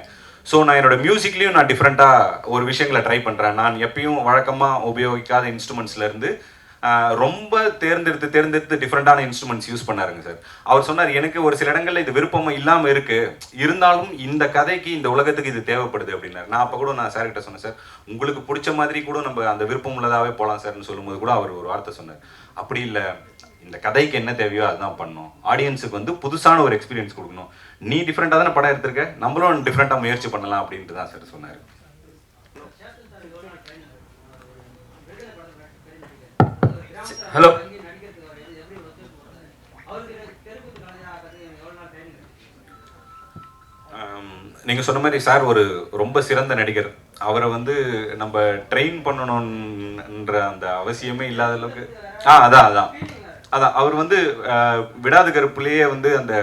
ஸோ நான் என்னோட மியூசிக்லேயும் நான் டிஃப்ரெண்ட்டாக ஒரு விஷயங்களை ட்ரை பண்ணுறேன். நான் எப்பயும் வழக்கமாக உபயோகிக்காத இன்ஸ்ட்ருமெண்ட்ஸ்லேருந்து ரொம்ப தேர்ந்தெடுத்து டிஃப்ரெண்டான இன்ஸ்ட்ருமெண்ட்ஸ் யூஸ் பண்ணாருங்க சார். அவர் சொன்னார், எனக்கு ஒரு சில இடங்கள்ல இது விருப்பமாக இல்லாமல் இருக்கு, இருந்தாலும் இந்த கதைக்கு இந்த உலகத்துக்கு இது தேவைப்படுது அப்படின்னாரு. நான் அப்போ கூட நான் சார்கிட்ட சொன்னேன், சார் உங்களுக்கு பிடிச்ச மாதிரி கூட நம்ம அந்த விருப்பம் உள்ளதாகவே போகலாம் சார்னு சொல்லும்போது கூட அவர் ஒரு வார்த்தை சொன்னார், அப்படி இல்லை, இந்த கதைக்கு என்ன தேவையோ அதுதான் பண்ணணும், ஆடியன்ஸுக்கு வந்து புதுசான ஒரு எக்ஸ்பீரியன்ஸ் கொடுக்கணும், நீ டிஃப்ரெண்டாக தானே படம் எடுத்திருக்க, நம்மளும் டிஃப்ரெண்ட்டாக முயற்சி பண்ணலாம் அப்படின்ட்டு தான் சார் சொன்னார். ஹலோ, நீங்கள் சொன்ன மாதிரி சார் ஒரு ரொம்ப சிறந்த நடிகர். அவரை வந்து நம்ம ட்ரெயின் பண்ணணுன்ற அந்த அவசியமே இல்லாத அளவுக்கு அதான் அவர் வந்து விடாது கருப்புலேயே வந்து அந்த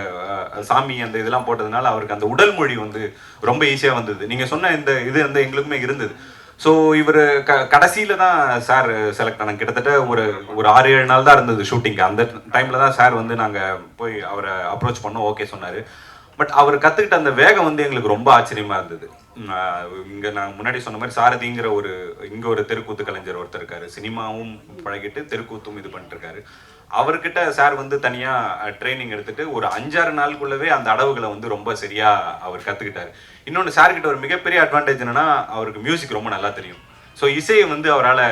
சாமி அந்த இதெல்லாம் போட்டதுனால அவருக்கு அந்த உடல் மொழி வந்து ரொம்ப ஈஸியாக வந்தது. நீங்கள் சொன்ன இந்த இது வந்து எங்களுக்குமே இருந்தது. ஸோ இவர் கடைசியில் தான் சார் செலக்ட் ஆனாங்க. கிட்டத்தட்ட ஒரு 6-7 நாள் தான் இருந்தது ஷூட்டிங்கு. அந்த டைமில் தான் சார் வந்து நாங்கள் போய் அவரை அப்ரோச் பண்ணோம், ஓகே சொன்னார். பட் அவர் கற்றுக்கிட்ட அந்த வேகம் வந்து எங்களுக்கு ரொம்ப ஆச்சரியமாக இருந்தது. இங்கே நான் முன்னாடி சொன்ன மாதிரி சாரதிங்கிற இங்கே ஒரு தெருக்கூத்து கலைஞர் ஒருத்தர் இருக்காரு, சினிமாவும் பழகிட்டு தெருக்கூத்தும் இது பண்ணிட்டுருக்காரு. அவர்கிட்ட சார் வந்து தனியாக ட்ரைனிங் எடுத்துகிட்டு ஒரு 5-6 நாளுக்குள்ளவே அந்த அடவுகளை வந்து ரொம்ப சரியாக அவர் கற்றுக்கிட்டார். இன்னொன்று சார்கிட்ட ஒரு மிகப்பெரிய அட்வான்டேஜ் என்னென்னா அவருக்கு மியூசிக் ரொம்ப நல்லா தெரியும். ஸோ இசையை வந்து அவரால்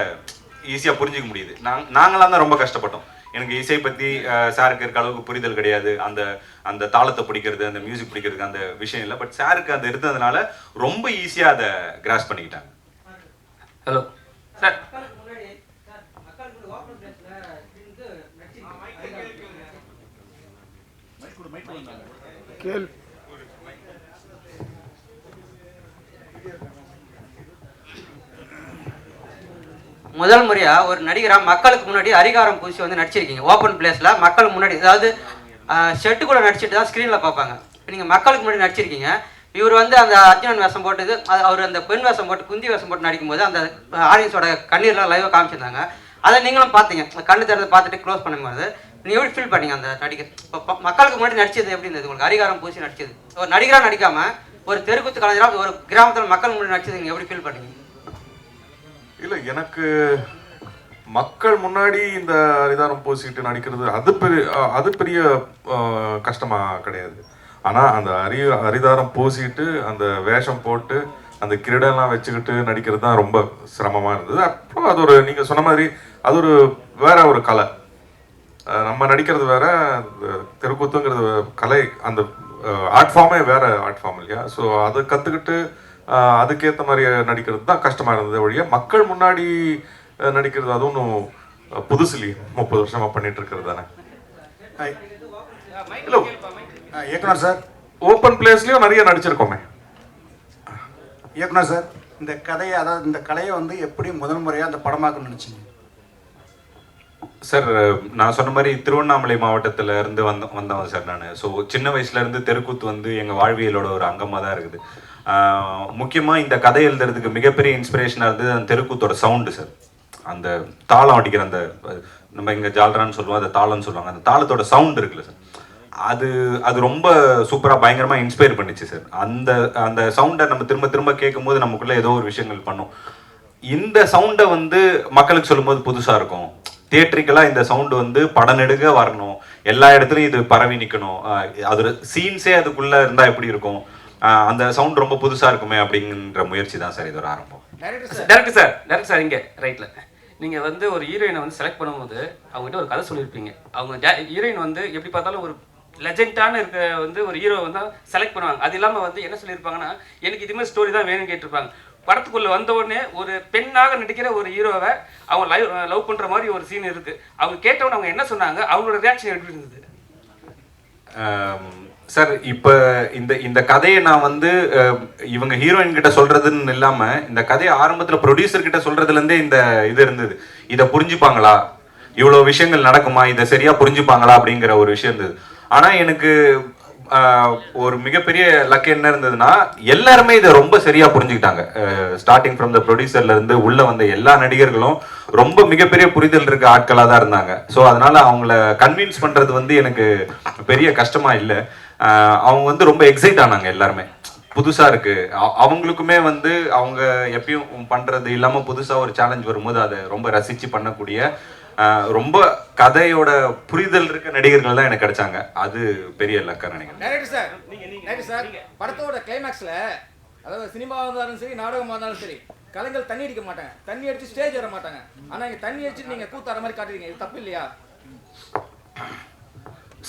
ஈஸியாக புரிஞ்சிக்க முடியுது. நாங்களாம் தான் ரொம்ப கஷ்டப்பட்டோம். எனக்கு இசை பற்றி சாருக்கு இருக்க அளவுக்கு புரிதல் கிடையாது. அந்த தாளத்தை பிடிக்கிறது, அந்த மியூசிக் பிடிக்கிறதுக்கு அந்த விஷயம் இல்லை. பட் சாருக்கு அது இருந்ததுனால ரொம்ப ஈஸியாக அதை கிராஸ் பண்ணிக்கிட்டாங்க. ஹலோ சார், முதல் முறையா ஒரு நடிகரா மக்களுக்கு முன்னாடி அதிகாரம் பூசி வந்து நடிச்சிருக்கீங்க. ஓப்பன் பிளேஸ்ல மக்களுக்கு முன்னாடி, அதாவது ஷெட்டு கூட நடிச்சிட்டு தான் ஸ்க்ரீனில் பார்ப்பாங்க. இப்போ நீங்கள் மக்களுக்கு முன்னாடி நடிச்சிருக்கீங்க. இவர் வந்து அந்த அர்ஜுனன் வேஷம் போட்டது அவர் அந்த பெண் வேஷம் போட்டு குந்தி வேஷம் போட்டு நடிக்கும்போது அந்த ஆடியன்ஸோட கண்ணீர்லாம் லைவாக காமிச்சிருந்தாங்க. அதை நீங்களும் பார்த்தீங்க, கண்ணு திறந்து பார்த்துட்டு க்ளோஸ் பண்ணும்போது நீங்கள் எப்படி ஃபீல் பண்ணீங்க அந்த நடிகர்? இப்போ மக்களுக்கு முன்னாடி நடிச்சது எப்படி இருந்தது உங்களுக்கு? அரிகாரம் பூசி நடிச்சது ஒரு நடிகராக நடிக்காமல் ஒரு தெருக்கூத்து கலைஞராக ஒரு கிராமத்தில் மக்கள் முன்னாடி நடிச்சது நீங்கள் எப்படி ஃபீல் பண்ணீங்க? இல்லை, எனக்கு மக்கள் முன்னாடி இந்த அரிதாரம் பூசிட்டு நடிக்கிறது அது பெரிய கஷ்டமாக கிடையாது. ஆனால் அந்த அரிதாரம் பூசிட்டு அந்த வேஷம் போட்டு அந்த கிரீடெல்லாம் வச்சுக்கிட்டு நடிக்கிறது தான் ரொம்ப சிரமமாக இருந்தது. அப்புறம் அது ஒரு நீங்கள் சொன்ன மாதிரி அது ஒரு வேற ஒரு கலை. நம்ம நடிக்கிறது வேற, தெருக்கூத்துங்கிறது கலை, அந்த ஆர்ட் ஃபார்மே வேற ஆர்ட் ஃபார்ம் இல்லையா? ஸோ அதை கற்றுக்கிட்டு அதுக்கேற்ற மாதிரி நடிக்கிறது தான் கஷ்டமாக இருந்தது ஒழிய மக்கள் முன்னாடி நடிக்கிறது அது ஒன்றும் புதுசு இல்லையே, 30 வருஷமாக பண்ணிட்டு இருக்கிறது தானே. இல்லை, இயக்குனர் சார், ஓப்பன் பிளேஸ்லேயும் நிறைய நடிச்சிருக்கோமே. இயக்குனர் சார், இந்த கதையை அதாவது இந்த கலையை வந்து எப்படி முதல் முறையாக அந்த படமாக்கணும்னு நினச்சிங்க? சார், நான் சொன்ன மாதிரி திருவண்ணாமலை மாவட்டத்தில் இருந்து வந்தவன் சார் நான். ஸோ சின்ன வயசுலேருந்து தெருக்கூத்து வந்து எங்கள் வாழ்வியலோட ஒரு அங்கமாக தான் இருக்குது. முக்கியமாக இந்த கதை எழுதுறதுக்கு மிகப்பெரிய இன்ஸ்பிரேஷனாக இருந்தது அந்த தெருக்கூத்தோட சவுண்டு சார். அந்த தாளம் அடிக்கிற அந்த நம்ம இங்கே ஜால்ரான்னு சொல்லுவோம், அந்த தாளம்னு சொல்லுவாங்க, அந்த தாளத்தோட சவுண்டு இருக்குல்ல சார், அது ரொம்ப சூப்பராக பயங்கரமாக இன்ஸ்பயர் பண்ணிச்சு சார். அந்த சவுண்டை நம்ம திரும்ப திரும்ப கேட்கும் போது நமக்குள்ளே ஏதோ ஒரு விஷயங்கள் பண்ணும். இந்த சவுண்டை வந்து மக்களுக்கு சொல்லும்போது புதுசாக இருக்கும். தியேட்ரிக்கலாக இந்த சவுண்டு வந்து படநெடுக வரணும், எல்லா இடத்துலையும் இது பரவி நிற்கணும், அது சீன்ஸே அதுக்குள்ளே இருந்தால் எப்படி இருக்கும், அந்த சவுண்ட் ரொம்ப புதுசாக இருக்குமே அப்படிங்கிற முயற்சி தான் சார் இது ஒரு ஆரம்பம். டேரக்டர் சார் இங்கே ரைட்டில் நீங்கள் வந்து ஒரு ஹீரோயினை வந்து செலக்ட் பண்ணும்போது அவங்ககிட்ட ஒரு கதை சொல்லியிருப்பீங்க. அவங்க ஹீரோயின் வந்து எப்படி பார்த்தாலும் ஒரு லெஜெண்டான இருக்க வந்து ஒரு ஹீரோ வந்து செலக்ட் பண்ணுவாங்க. அது இல்லாமல் வந்து என்ன சொல்லியிருப்பாங்கன்னா, எனக்கு இதுமாதிரி ஸ்டோரி தான் வேணும்னு கேட்டிருப்பாங்க. படத்துக்குள்ளே வந்த உடனே ஒரு பெண்ணாக நடிக்கிற ஒரு ஹீரோவை அவங்க லவ் பண்ணுற மாதிரி ஒரு சீன் இருக்குது. அவங்க கேட்டவுடனே அவங்க என்ன சொன்னாங்க, அவங்களோட ரியாக்ஷன் எப்படி இருந்தது? சார், இப்போ இந்த கதையை நான் வந்து இவங்க ஹீரோயின் கிட்ட சொல்றதுன்னு இல்லாமல் இந்த கதையை ஆரம்பத்தில் ப்ரொடியூசர் கிட்ட சொல்றதுலேருந்தே இந்த இது இருந்தது. இதை புரிஞ்சுப்பாங்களா, இவ்வளோ விஷயங்கள் நடக்குமா, இதை சரியா புரிஞ்சுப்பாங்களா அப்படிங்கிற ஒரு விஷயம் இருந்தது. ஆனால் எனக்கு ஒரு மிகப்பெரிய லக் என்ன இருந்ததுன்னா, எல்லாருமே இதை ரொம்ப சரியா புரிஞ்சுக்கிட்டாங்க. ஸ்டார்டிங் ஃப்ரம் த ப்ரொடியூசர்ல இருந்து உள்ள வந்த எல்லா நடிகர்களும் ரொம்ப மிகப்பெரிய புரிதல் இருக்க ஆட்களாக தான் இருந்தாங்க. ஸோ அதனால அவங்கள கன்வின்ஸ் பண்றது வந்து எனக்கு பெரிய கஷ்டமா இல்லை. அவங்க வந்து ரொம்ப எக்ஸைட் ஆனாங்க. எல்லாருமே புதுசா இருக்கு, அவங்களுக்குமே வந்து அவங்க எப்பயும் பண்றது இல்லாம புதுசா ஒரு சேலஞ்ச் வரும்போது அதை ரொம்ப ரசிச்சு பண்ணக்கூடிய ரொம்ப கதையோட புரிதல் இருக்க நடிகர்கள் தான் எனக்கு கிடைச்சாங்க. அது பெரிய லக்கா நினைக்கிறேன். டைரக்டர் சார், படத்தோட கிளைமேக்ஸ்ல அதாவது சினிமாவாக இருந்தாலும் சரி நாடகமாக இருந்தாலும் சரி கலைஞர்கள் தண்ணி அடிக்க மாட்டாங்க, தண்ணி அடிச்சு ஸ்டேஜ் வர மாட்டாங்க. ஆனா இங்க தண்ணி அடிச்சுட்டு நீங்க கூத்தாற மாதிரி காட்டுறீங்க, இது தப்பு இல்லையா?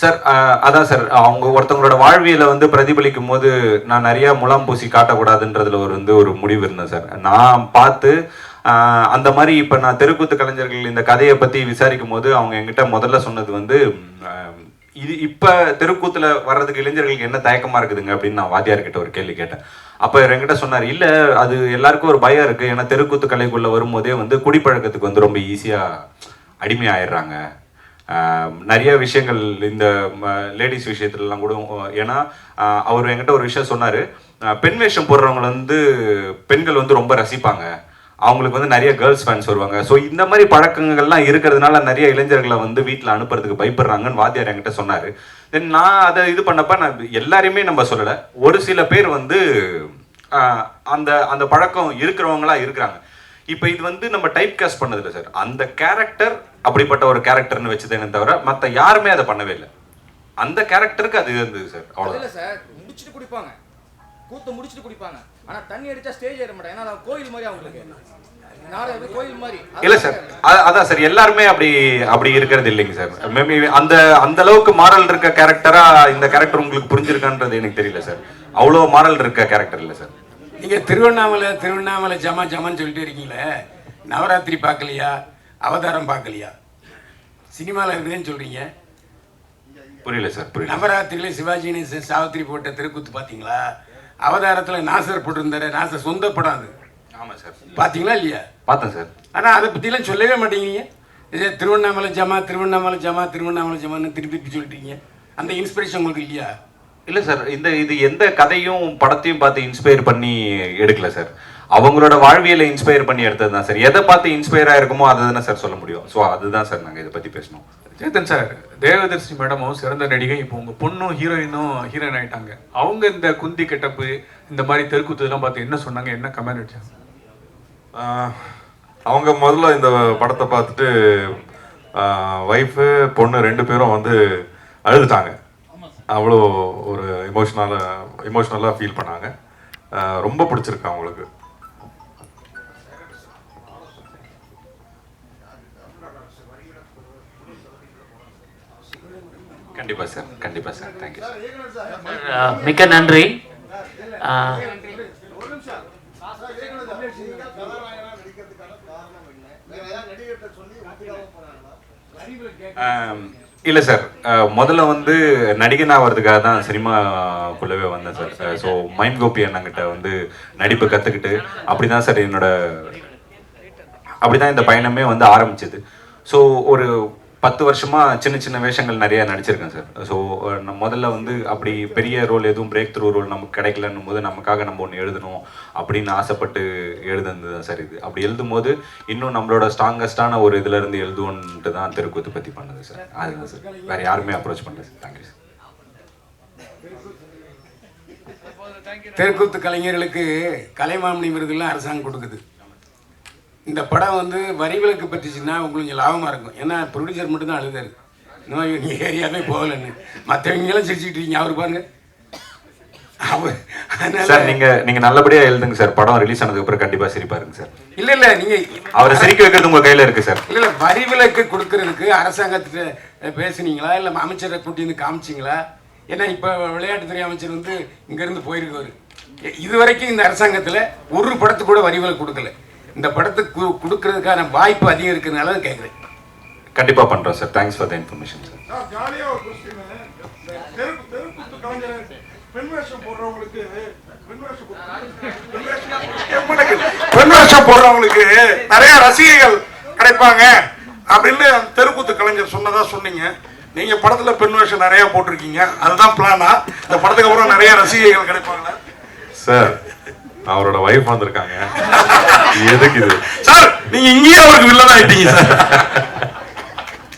சார், அதான் சார், அவங்க ஒருத்தவங்களோட வாழ்வியலை வந்து பிரதிபலிக்கும் போது நான் நிறைய முலாம் பூசி காட்டக்கூடாதுன்றதுல ஒரு முடிவு இருந்தேன் சார். நான் பார்த்து அந்த மாதிரி இப்போ நான் தெருக்கூத்து கலைஞர்கள் இந்த கதையை பற்றி விசாரிக்கும் போது அவங்க என்கிட்ட முதல்ல சொன்னது வந்து, இது இப்போ தெருக்கூத்தில் வர்றதுக்கு இளைஞர்களுக்கு என்ன தயக்கமாக இருக்குதுங்க அப்படின்னு நான் வாத்தியார்கிட்ட ஒரு கேள்வி கேட்டேன். அப்போ என்கிட்ட சொன்னார், இல்லை அது எல்லாருக்கும் ஒரு பயம் இருக்குது, ஏன்னா தெருக்கூத்து கலைக்குள்ளே வரும்போதே வந்து குடிப்பழக்கத்துக்கு வந்து ரொம்ப ஈஸியாக அடிமையாயிடுறாங்க. நிறைய விஷயங்கள் இந்த லேடிஸ் விஷயத்துலலாம் கூட, ஏன்னா அவர் என்கிட்ட ஒரு விஷயம் சொன்னார், பெண் வேஷம் போடுறவங்களை வந்து பெண்கள் வந்து ரொம்ப ரசிப்பாங்க, அவங்களுக்கு வந்து நிறைய கேர்ள்ஸ் ஃபேன்ஸ் வருவாங்க. ஸோ இந்த மாதிரி பழக்கங்கள்லாம் இருக்கிறதுனால நிறைய இளைஞர்களை வந்து வீட்டில் அனுப்புறதுக்கு பயப்படுறாங்கன்னு வாத்தியார் என்கிட்ட சொன்னார். தென் நான் அதை இது பண்ணப்ப நான் எல்லாரையுமே நம்ம சொல்லலை, ஒரு சில பேர் வந்து அந்த அந்த பழக்கம் இருக்கிறவங்களா இருக்கிறாங்க. இப்போ இது வந்து நம்ம டைப் காஸ்ட் பண்ணதில்லை சார், அந்த கேரக்டர் அப்படிப்பட்ட ஒரு கேரக்டர்னு வச்சுதேனே தவிர மற்ற யாருமே அதை பண்ணவே இல்லை. அந்த கேரக்டருக்கு அது இருந்தது சார், அவ்வளோ சார். முடிச்சுட்டு குடிப்பாங்க, கூத்து முடிச்சுட்டு குடிப்பாங்க, ஆனா தண்ணி அடிச்சா ஸ்டேஜ் ஏற மாட்டாங்க, ஏன்னா கோயில் மாதிரி அவங்களுக்கு நாடகம் கோயில் மாதிரி இல்லை சார். அதான் சார், எல்லாருமே அப்படி இருக்கிறது இல்லைங்க சார். மேபி அந்த அளவுக்கு மாரல் இருக்க கேரக்டரா இந்த கேரக்டர் உங்களுக்கு புரிஞ்சிருக்கான்றது எனக்கு தெரியல சார். அவ்வளோ மாரல் இருக்க கேரக்டர் இல்லை சார். நீங்கள் திருவண்ணாமலை ஜமான்னு சொல்லிட்டு இருக்கீங்களே, நவராத்திரி பார்க்கலையா, அவதாரம் பார்க்கலையா, சினிமாவில் இருக்குதுன்னு சொல்கிறீங்க? புரியல சார், புரியல. நவராத்திரியில சிவாஜி கணேசன் சாவித்திரி போட்ட தெருக்கூத்து பார்த்தீங்களா? அவதாரத்தில் நாசர் போட்டிருந்தாரு, நாசர் சொந்த படம் அது. ஆமாம் சார். பார்த்தீங்களா இல்லையா? பார்த்தேன் சார். ஆனால் அதை பற்றிலாம் சொல்லவே மாட்டேங்கிறீங்க. இதே திருவண்ணாமலை ஜமான்னு திருப்பி சொல்லிட்டீங்க. அந்த இன்ஸ்பிரேஷன் உங்களுக்கு இல்லையா? இல்லை சார், இது எந்த கதையும் படத்தையும் பார்த்து இன்ஸ்பயர் பண்ணி எடுக்கல சார். அவங்களோட வாழ்வியலை இன்ஸ்பயர் பண்ணி எடுத்தது தான் சார். எதை பார்த்து இன்ஸ்பயர் ஆயிருக்குமோ அதை தானே சார் சொல்ல முடியும். ஸோ அதுதான் சார் நாங்கள் இதை பற்றி பேசணும். சேத்தன் சார், தேவதர்ஷினி மேடமும் சிறந்த நடிகை, இப்போ உங்கள் பொண்ணும் ஹீரோயின் ஆகிட்டாங்க. அவங்க இந்த குந்தி கெட்டப்பு இந்த மாதிரி தெருக்கூத்துலாம் பார்த்து என்ன சொன்னாங்க, என்ன கமெண்ட் அடிச்சாங்க? அவங்க முதல்ல இந்த படத்தை பார்த்துட்டு ஒய்ஃபு பொண்ணு 2 பேரும் வந்து அழுதுட்டாங்க. அவ்வளோ ஒரு இமோஷ்னலாக ஃபீல் பண்ணாங்க. ரொம்ப பிடிச்சிருக்கு அவங்களுக்கு. கண்டிப்பாக சார், கண்டிப்பாக சார். தேங்க்யூ. மிக்க நன்றி. இல்லை சார், முதல்ல வந்து நடிகனாக வர்றதுக்காக தான் சினிமாக்குள்ளவே வந்தேன் சார். ஸோ மைண்ட் கோபி அண்ணங்கிட்ட வந்து நடிப்பு கற்றுக்கிட்டு அப்படி தான் சார் அப்படி தான் இந்த பயணமே வந்து ஆரம்பிச்சது. ஸோ ஒரு 10 வருஷமாக சின்ன சின்ன வேஷங்கள் நிறையா நடிச்சிருக்கேன் சார். ஸோ முதல்ல வந்து அப்படி பெரிய ரோல் எதுவும் பிரேக் த்ரூ ரோல் நமக்கு கிடைக்கலன்னும் போது நமக்காக நம்ம ஒன்று எழுதணும் அப்படின்னு ஆசைப்பட்டு எழுதுனது தான் சார் இது. அப்படி எழுதும் போது இன்னும் நம்மளோட ஸ்ட்ராங்கஸ்டான ஒரு இதுலேருந்து எழுதுவோன்ட்டு தான் தெருக்கூத்து பற்றி பண்ணது சார். அதுதான் சார், வேறு யாருமே அப்ரோச் பண்ணல சார். Thank you sir. தெருக்கூத்து கலைஞர்களுக்கு கலைமாமணி விருதுலாம் அரசாங்கம் கொடுக்குது. இந்த படம் வந்து வரி விலக்கு பற்றிச்சுன்னா உங்களுக்கு கொஞ்சம் லாபமாக இருக்கும். ஏன்னா ப்ரொடியூசர் மட்டும்தான் அழுதாரு, இன்னும் இவங்க ஏரியாவே போகலன்னு. மற்றவங்கெல்லாம் சிரிச்சுக்கிட்டு இருக்கீங்க, அவர் பாருங்க. சார் நீங்க நல்லபடியா எழுதுங்க சார். படம் ரிலீஸ் ஆனதுக்கு அப்புறம் கண்டிப்பா சிரிப்பாருங்க சார். இல்ல நீங்க அவரை சிரிக்க வைக்கிறது உங்க கையில இருக்கு சார். இல்ல வரி விலக்கு கொடுக்கறதுக்கு அரசாங்கத்திட்ட பேசுனீங்களா, இல்ல அமைச்சரை கூட்டி வந்து காமிச்சிங்களா? ஏன்னா இப்ப விளையாட்டுத்துறை அமைச்சர் வந்து இங்க இருந்து போயிருக்காரு. இது வரைக்கும் இந்த அரசாங்கத்துல ஒரு படத்துக்கு கூட வரி விலக்கு கொடுக்கல. இந்த படத்துக்கு கொடுக்கறதுக்கான வாய்ப்பு அதிகம் இருக்கிறதுனால கேட்குறேன். கண்டிப்பா பண்றோம் sir. Thanks for the information sir. பெண் வேஷம் போடுறவங்களுக்கு நிறைய ரசிகைகள் கிடைப்பாங்க அப்படின்னு தெருக்கூத்து கலைஞர் சொன்னதா சொன்னீங்க. நீங்க படத்துல பெண் வேஷம் நிறைய போட்டிருக்கீங்க, அதுதான் பிளானா? இந்த படத்துக்கு அப்புறம் நிறைய ரசிகைகள் கிடைப்பாங்களா சார்? அவரோட வைஃப் வந்திருக்காங்க. எதுக்கு இது சார்? நீங்க இங்கேயே அவருக்கு வில்லன் ஆயிட்டீங்க சார்.